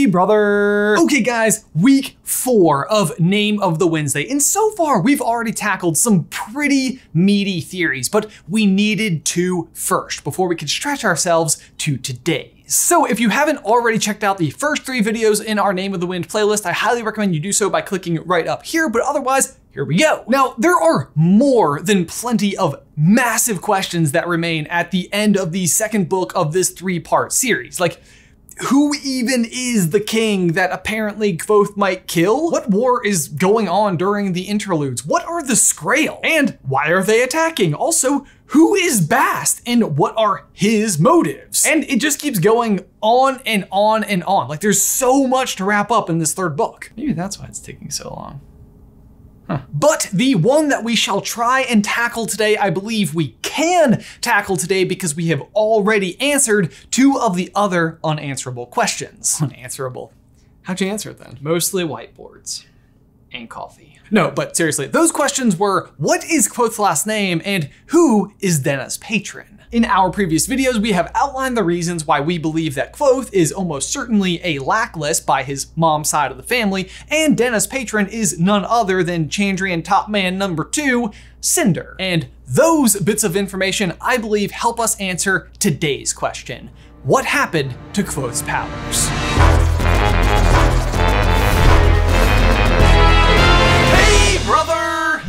brother. Okay guys, week 4 of Name of the Wednesday. And so far we've already tackled some pretty meaty theories, but we needed to first before we could stretch ourselves to today. So if you haven't already checked out the first 3 videos in our Name of the Wind playlist, I highly recommend you do so by clicking right up here, but otherwise, here we go. Now, there are more than plenty of massive questions that remain at the end of the second book of this 3-part series. Like, who even is the king that apparently Kvothe might kill? What war is going on during the interludes? What are the Scrael? And why are they attacking? Also, who is Bast and what are his motives? And it just keeps going on and on and on. Like, there's so much to wrap up in this 3rd book. Maybe that's why it's taking so long. But the one that we shall try and tackle today, I believe we can tackle today because we have already answered 2 of the other unanswerable questions. Unanswerable. How'd you answer it then? Mostly whiteboards and coffee. No, but seriously, those questions were, what is Kvothe's last name and who is Denna's patron? In our previous videos, we have outlined the reasons why we believe that Kvothe is almost certainly a Lackless by his mom's side of the family, and Denna's patron is none other than Chandrian top man number 2, Cinder. And those bits of information, I believe, help us answer today's question. What happened to Kvothe's powers? Hey, brother!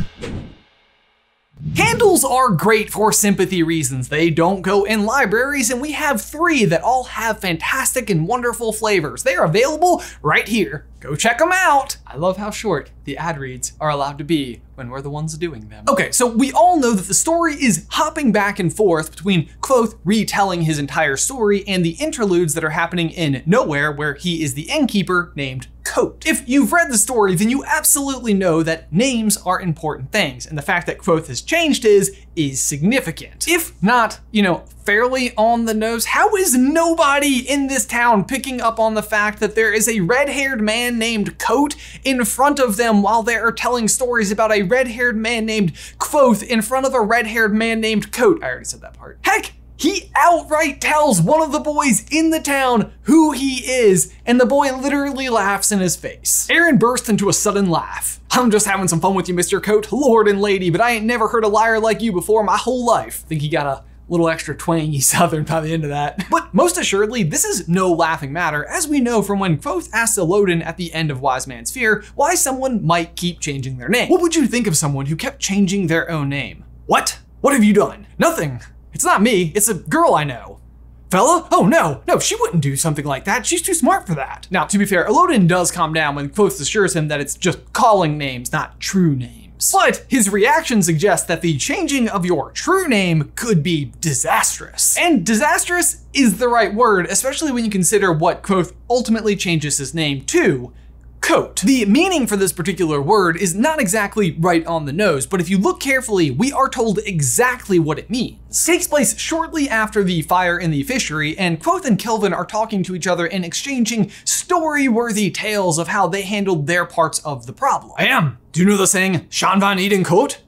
Candles are great for sympathy reasons. They don't go in libraries, and we have 3 that all have fantastic and wonderful flavors. They are available right here. Go check them out. I love how short the ad reads are allowed to be when we're the ones doing them. Okay, so we all know that the story is hopping back and forth between Kvothe retelling his entire story and the interludes that are happening in Nowhere, where he is the innkeeper named Kote. If you've read the story, then you absolutely know that names are important things, and the fact that Kvothe has changed his is significant. If not, fairly on the nose, how is nobody in this town picking up on the fact that there is a red-haired man named Kote in front of them while they are telling stories about a red-haired man named Kvothe in front of a red-haired man named Kote? I already said that part. Heck, he outright tells one of the boys in the town who he is, and the boy literally laughs in his face. Aaron bursts into a sudden laugh. I'm just having some fun with you, Mr. Kote, lord and lady, but I ain't never heard a liar like you before my whole life. Think he got a little extra twangy southern by the end of that. But most assuredly, this is no laughing matter, as we know from when Kvothe asked Elodin at the end of Wise Man's Fear why someone might keep changing their name. What would you think of someone who kept changing their own name? What? What have you done? Nothing. It's not me, it's a girl I know. Fella? Oh no, she wouldn't do something like that. She's too smart for that. Now, to be fair, Elodin does calm down when Kvothe assures him that it's just calling names, not true names. But his reaction suggests that the changing of your true name could be disastrous. And disastrous is the right word, especially when you consider what Kvothe ultimately changes his name to. Kote. The meaning for this particular word is not exactly right on the nose, but if you look carefully, we are told exactly what it means. It takes place shortly after the fire in the fishery, and Kvothe and Kelvin are talking to each other and exchanging story-worthy tales of how they handled their parts of the problem. Do you know the saying, Shan van Eden Kote?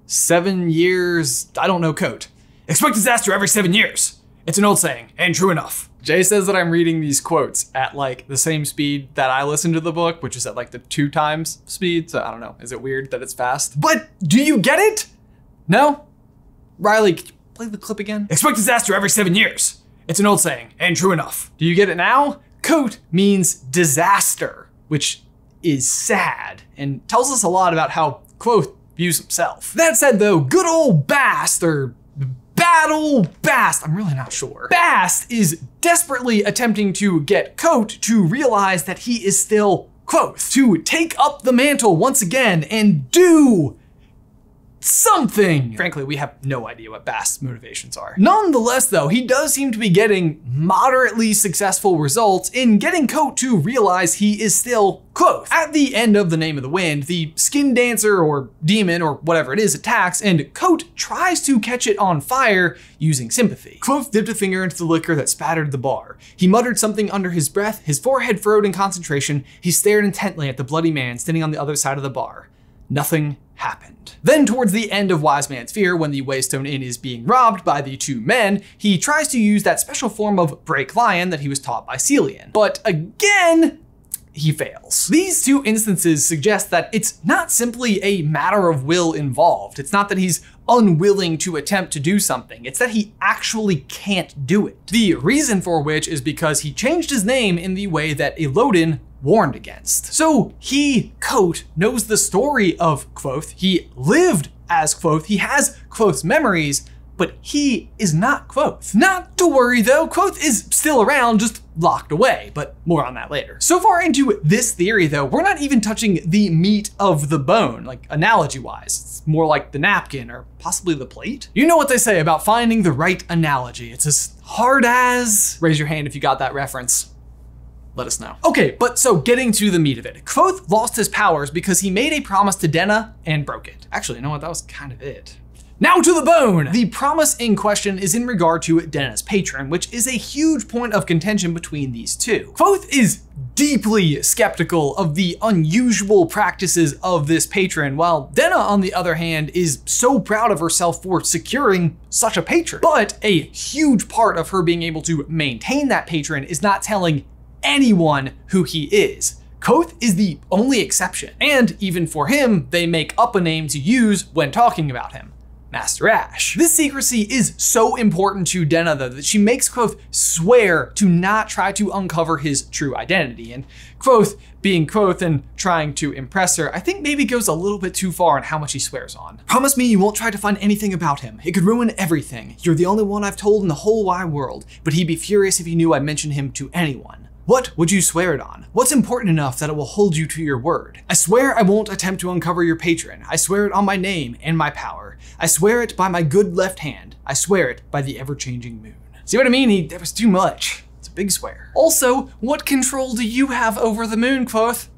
7 years, I don't know Kote. Expect disaster every 7 years. It's an old saying, and true enough. Jay says that I'm reading these quotes at like the same speed that I listen to the book, which is at like the 2 times speed. So I don't know, is it weird that it's fast? But do you get it? No? Riley, could you play the clip again? Expect disaster every 7 years. It's an old saying, and true enough. Do you get it now? Kote means disaster, which is sad and tells us a lot about how Kvothe views himself. That said though, good old Bast, or Battle Bast, I'm really not sure. Bast is desperately attempting to get Kote to realize that he is still Kvothe, to take up the mantle once again and do something. Frankly, we have no idea what Bast's motivations are. Nonetheless though, he does seem to be getting moderately successful results in getting Kote to realize he is still Kvothe. At the end of the Name of the Wind, the skin dancer or demon or whatever it is attacks, and Kote tries to catch it on fire using sympathy. Kvothe dipped a finger into the liquor that spattered the bar. He muttered something under his breath, his forehead furrowed in concentration. He stared intently at the bloody man standing on the other side of the bar. Nothing happened. Then towards the end of Wise Man's Fear, when the Waystone Inn is being robbed by the two men, he tries to use that special form of Break Lion that he was taught by Celian. But again, he fails. These two instances suggest that it's not simply a matter of will involved. It's not that he's unwilling to attempt to do something. It's that he actually can't do it. The reason for which is because he changed his name in the way that Elodin warned against. So he, Kote, knows the story of Kvothe. He lived as Kvothe. He has Kvothe's memories, but he is not Kvothe. Not to worry though, Kvothe is still around, just locked away, but more on that later. So far into this theory though, we're not even touching the meat of the bone, like analogy-wise. It's more like the napkin or possibly the plate. You know what they say about finding the right analogy. It's as hard as... Raise your hand if you got that reference. Let us know. Okay, but so getting to the meat of it. Kvothe lost his powers because he made a promise to Denna and broke it. Actually, you know what? That was kind of it. Now to the bone! The promise in question is in regard to Denna's patron, which is a huge point of contention between these two. Kvothe is deeply skeptical of the unusual practices of this patron, while Denna, on the other hand, is so proud of herself for securing such a patron. But a huge part of her being able to maintain that patron is not telling anyone who he is. Kote is the only exception, and even for him, they make up a name to use when talking about him. Master Ash. This secrecy is so important to Denna though that she makes Kvothe swear to not try to uncover his true identity. And Kvothe, being Kvothe and trying to impress her, I think maybe goes a little bit too far in how much he swears on. Promise me you won't try to find anything about him. It could ruin everything. You're the only one I've told in the whole wide world, but he'd be furious if he knew I'd mention him to anyone. What would you swear it on? What's important enough that it will hold you to your word? I swear I won't attempt to uncover your patron. I swear it on my name and my power. I swear it by my good left hand. I swear it by the ever-changing moon. See what I mean? That was too much. It's a big swear. Also, what control do you have over the moon, Kvothe?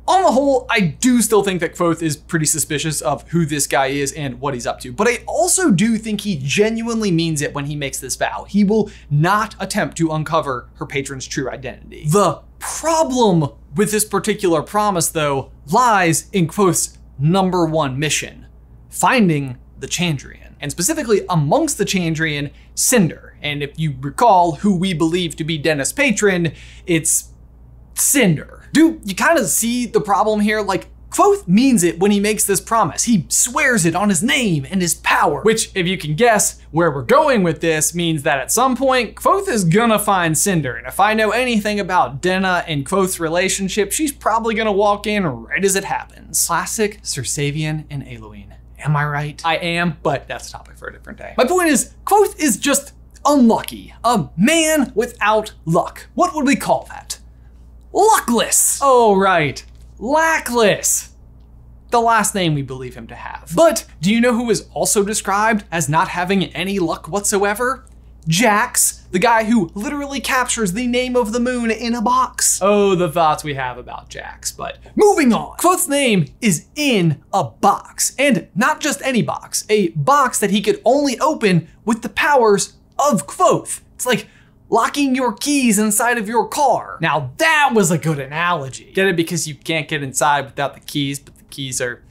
On the whole, I do still think that Kvothe is pretty suspicious of who this guy is and what he's up to, but I also do think he genuinely means it when he makes this vow. He will not attempt to uncover her patron's true identity. The problem with this particular promise, though, lies in Kvothe's #1 mission, finding the Chandrian, and specifically amongst the Chandrian, Cinder. And if you recall who we believe to be Denna's patron, it's Cinder. Do you kind of see the problem here? Like, Kvothe means it when he makes this promise. He swears it on his name and his power, which, if you can guess where we're going with this, means that at some point, Kvothe is gonna find Cinder. And if I know anything about Denna and Kvothe's relationship, she's probably gonna walk in right as it happens. Classic Circavian and Eloine. Am I right? I am, but that's a topic for a different day. My point is, Kvothe is just unlucky. A man without luck. What would we call that? Luckless. Oh, right. Lackless. The last name we believe him to have. But do you know who is also described as not having any luck whatsoever? Jax, the guy who literally captures the name of the moon in a box. Oh, the thoughts we have about Jax, but moving on. Kvothe's name is in a box, and not just any box, a box that he could only open with the powers of Kvothe. It's like locking your keys inside of your car. Now that was a good analogy. Get it? Because you can't get inside without the keys, but the keys are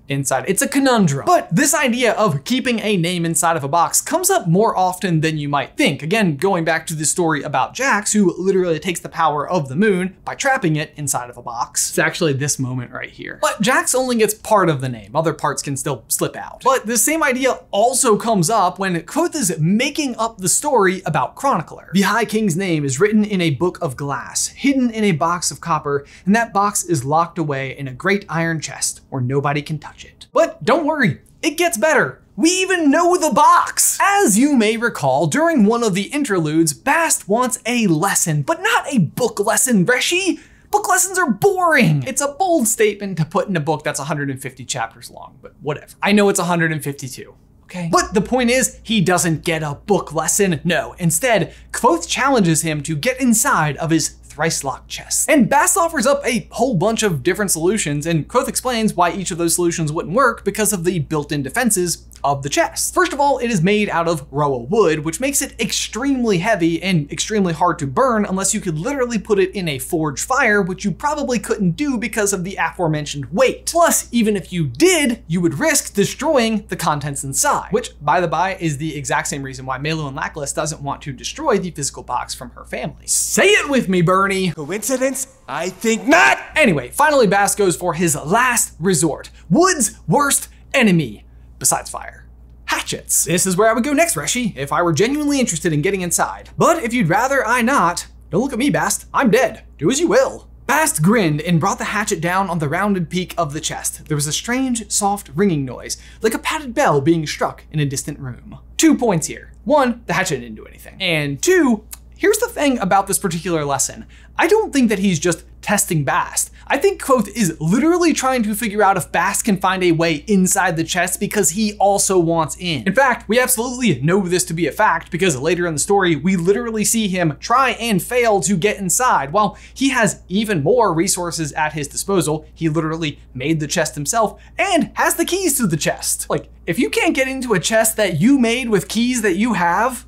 inside. It's a conundrum. But this idea of keeping a name inside of a box comes up more often than you might think. Again, going back to the story about Jax, who literally takes the power of the moon by trapping it inside of a box. It's actually this moment right here. But Jax only gets part of the name. Other parts can still slip out. But the same idea also comes up when Kvothe is making up the story about Chronicler. The High King's name is written in a book of glass, hidden in a box of copper, and that box is locked away in a great iron chest where nobody can touch it. But don't worry, it gets better. We even know the box! As you may recall, during one of the interludes, Bast wants a lesson, but not a book lesson, Reshi. Book lessons are boring. It's a bold statement to put in a book that's 150 chapters long, but whatever. I know it's 152. Okay. But the point is, he doesn't get a book lesson. No, instead, Kvothe challenges him to get inside of his thrice-locked chest. And Bast offers up a whole bunch of different solutions, and Kvothe explains why each of those solutions wouldn't work because of the built-in defenses of the chest. First of all, it is made out of roa wood, which makes it extremely heavy and extremely hard to burn unless you could literally put it in a forge fire, which you probably couldn't do because of the aforementioned weight. Plus, even if you did, you would risk destroying the contents inside, which, by the by, is the exact same reason why Maelu and Lackless doesn't want to destroy the physical box from her family. Say it with me, Bernie. Coincidence? I think not! Anyway, finally Bast goes for his last resort, wood's worst enemy, besides fire. Hatchets. This is where I would go next, Reshi, if I were genuinely interested in getting inside. But if you'd rather I not, don't look at me, Bast. I'm dead. Do as you will. Bast grinned and brought the hatchet down on the rounded peak of the chest. There was a strange, soft ringing noise, like a padded bell being struck in a distant room. 2 points here. 1, the hatchet didn't do anything. And 2, here's the thing about this particular lesson. I don't think that he's just testing Bast. I think Kvothe is literally trying to figure out if Bast can find a way inside the chest because he also wants in. In fact, we absolutely know this to be a fact because later in the story, we literally see him try and fail to get inside. While he has even more resources at his disposal, he literally made the chest himself and has the keys to the chest. Like, if you can't get into a chest that you made with keys that you have,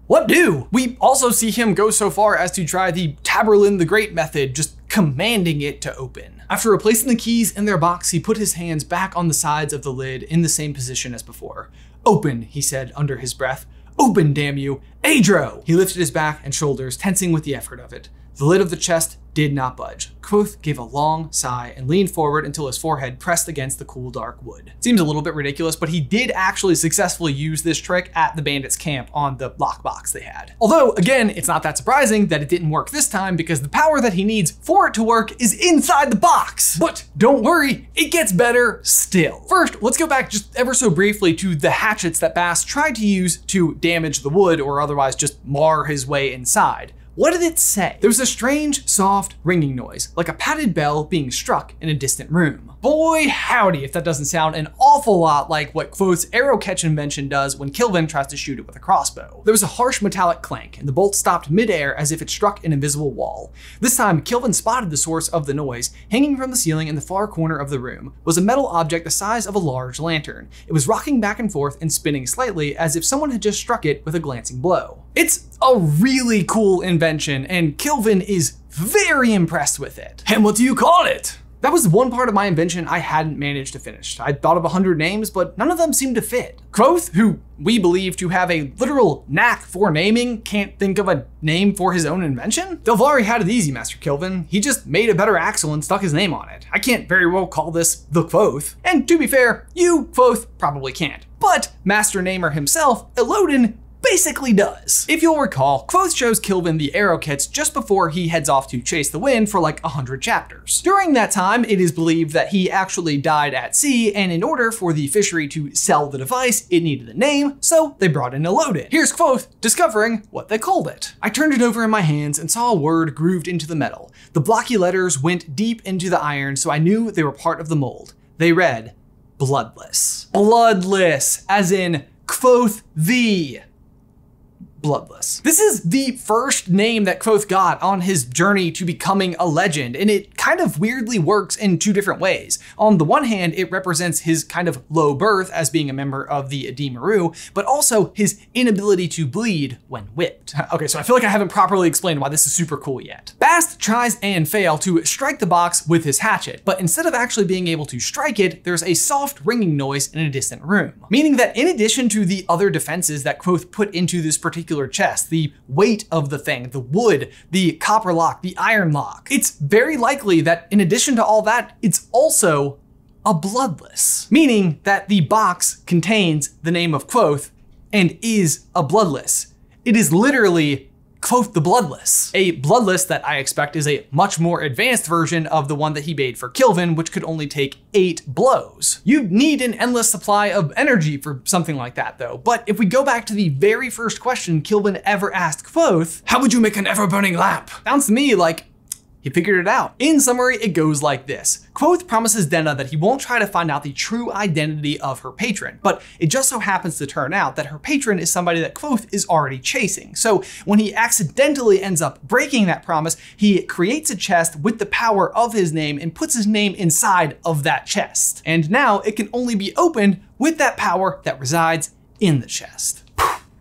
what do? We also see him go so far as to try the Taborlin the Great method, just commanding it to open. After replacing the keys in their box, he put his hands back on the sides of the lid in the same position as before. Open, he said under his breath. Open, damn you. Adro! He lifted his back and shoulders, tensing with the effort of it. The lid of the chest did not budge. Kvothe gave a long sigh and leaned forward until his forehead pressed against the cool dark wood. Seems a little bit ridiculous, but he did actually successfully use this trick at the bandits' camp on the lockbox they had. Although, again, it's not that surprising that it didn't work this time because the power that he needs for it to work is inside the box. But don't worry, it gets better still. First, let's go back just ever so briefly to the hatchets that Bast tried to use to damage the wood or otherwise just mar his way inside. What did it say? There was a strange, soft ringing noise, like a padded bell being struck in a distant room. Boy howdy if that doesn't sound an awful lot like what Kvothe's arrow catch invention does when Kilvin tries to shoot it with a crossbow. There was a harsh metallic clank, and the bolt stopped midair as if it struck an invisible wall. This time, Kilvin spotted the source of the noise. Hanging from the ceiling in the far corner of the room was a metal object the size of a large lantern. It was rocking back and forth and spinning slightly as if someone had just struck it with a glancing blow. It's a really cool invention, and Kilvin is very impressed with it. And what do you call it? That was one part of my invention I hadn't managed to finish. I thought of 100 names, but none of them seemed to fit. Kvothe, who we believe to have a literal knack for naming, can't think of a name for his own invention? Delvari had it easy, Master Kilvin. He just made a better axle and stuck his name on it. I can't very well call this the Kvothe. And to be fair, you, Kvothe, probably can't. But Master Namer himself, Elodin, basically does. If you'll recall, Kvothe shows Kilvin the arrow kits just before he heads off to chase the wind for like 100 chapters. During that time, it is believed that he actually died at sea, and in order for the fishery to sell the device, it needed a name, so they brought in Elodin. Here's Kvothe discovering what they called it. I turned it over in my hands and saw a word grooved into the metal. The blocky letters went deep into the iron, so I knew they were part of the mold. They read, Bloodless. Bloodless, as in Kvothe the Bloodless. This is the first name that Kvothe got on his journey to becoming a legend, and it kind of weirdly works in two different ways. On the one hand, it represents his kind of low birth as being a member of the Adimaru, but also his inability to bleed when whipped. Okay, so I feel like I haven't properly explained why this is super cool yet. Bast tries and fails to strike the box with his hatchet, but instead of actually being able to strike it, there's a soft ringing noise in a distant room. Meaning that in addition to the other defenses that Kvothe put into this particular chest, the weight of the thing, the wood, the copper lock, the iron lock, it's very likely that in addition to all that, it's also a bloodless. Meaning that the box contains the name of Kvothe and is a bloodless. It is literally Kvothe the Bloodless. A bloodless that I expect is a much more advanced version of the one that he made for Kilvin, which could only take 8 blows. You'd need an endless supply of energy for something like that though. But if we go back to the very first question Kilvin ever asked Kvothe, how would you make an ever-burning lamp? Sounds to me like he figured it out. In summary, it goes like this. Kvothe promises Denna that he won't try to find out the true identity of her patron, but it just so happens to turn out that her patron is somebody that Kvothe is already chasing. So when he accidentally ends up breaking that promise, he creates a chest with the power of his name and puts his name inside of that chest. And now it can only be opened with that power that resides in the chest.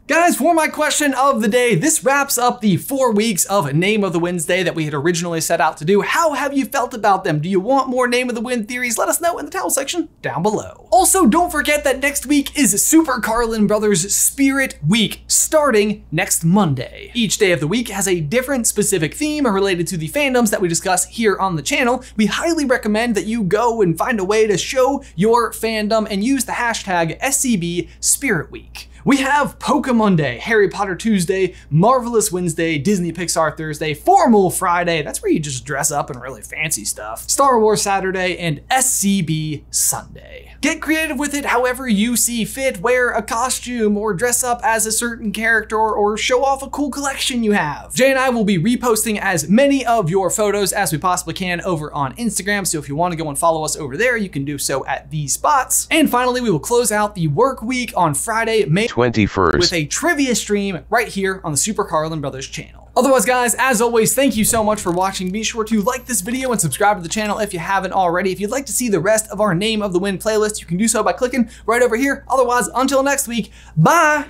Guys, for my question of the day, this wraps up the 4 weeks of Name of the Wednesday that we had originally set out to do. How have you felt about them? Do you want more Name of the Wind theories? Let us know in the towel section down below. Also, don't forget that next week is Super Carlin Brothers Spirit Week, starting next Monday. Each day of the week has a different specific theme related to the fandoms that we discuss here on the channel. We highly recommend that you go and find a way to show your fandom and use the hashtag SCB Spirit Week. We have Pokemon Day, Harry Potter Tuesday, Marvelous Wednesday, Disney Pixar Thursday, Formal Friday, that's where you just dress up in really fancy stuff, Star Wars Saturday, and SCB Sunday. Get creative with it however you see fit. Wear a costume or dress up as a certain character or show off a cool collection you have. Jay and I will be reposting as many of your photos as we possibly can over on Instagram, so if you want to go and follow us over there, you can do so at these spots. And finally, we will close out the work week on Friday, May 21st with a trivia stream right here on the Super Carlin Brothers channel. Otherwise, guys, as always, thank you so much for watching. Be sure to like this video and subscribe to the channel if you haven't already. If you'd like to see the rest of our Name of the Wind playlist, you can do so by clicking right over here. Otherwise, until next week, bye!